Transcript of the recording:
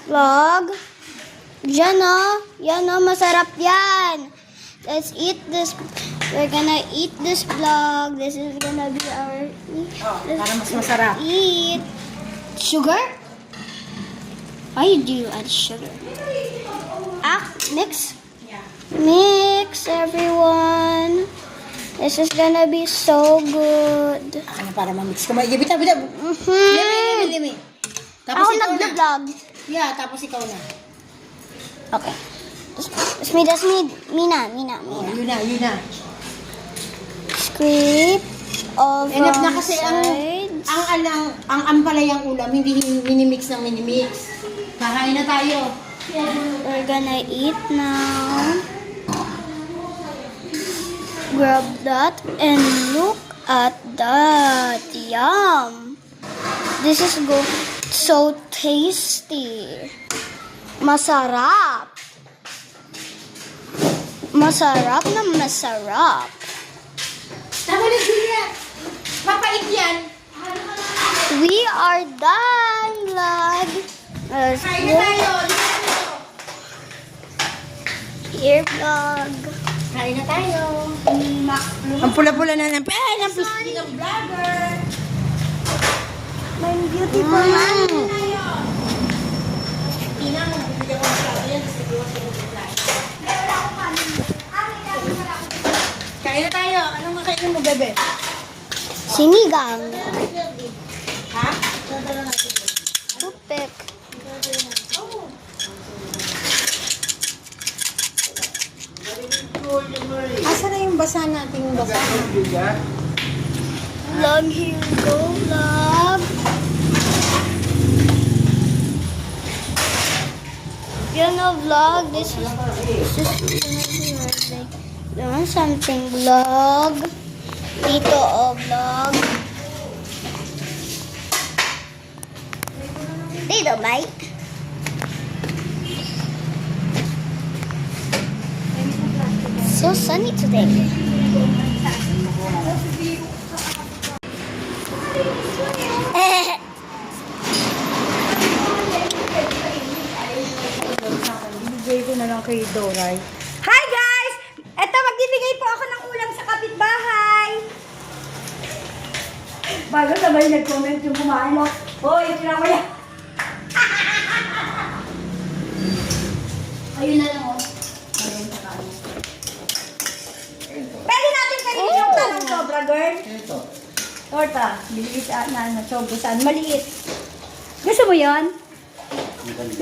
vlog. Yan o. Yan o, masarap yan. Let's eat this. We're gonna eat this vlog. This is gonna be our Para mas masarap. eat. Sugar? Why do you add sugar? Mix. Mix, everyone. This is gonna be so good. Ano para ma-mix ko? Bita. Limi. Tapos Ako ikaw na. nag-vlog. Yeah, tapos ikaw na. Okay. Das me. Mina. Oh, yun na. Scrape all Enough from na kasi sides. ang ampalayang ulam, hindi minimix ng minimix. Kakain na tayo. We're gonna eat now. Grab that and look at that. Yum. This is so tasty. Masarap. Masarap na masarap. Tama na, Julia. Mapait yan. We are done, vlog. Kain na tayo. Here, vlog. Kain na tayo. Ang pula-pula na ng plastic ng vlogger. My beautiful man. Tina, bibigyan ko ng plato yan. Siguro sa mga plato. Kain na tayo. Anong makainin mo, bebe? Sinigang. Ha? Tupik. Asa na yung basa nating basa? Vlog, here we go, vlog. Yan o, vlog. This is like something vlog. Dito o, vlog. Dito, Mike. So sunny today. Ibigay ko na lang kay Doray. Hi guys! Eto, magbibigay po ako ng ulam sa kapitbahay. Bago sabay nag-comment yung kumain mo. Hoy, tira mo yan. Ayun na lang o. Pwede natin kainin yung tanong sobra, girl. Torta. Maliit na sobra saan. Maliit. Gusto mo yon?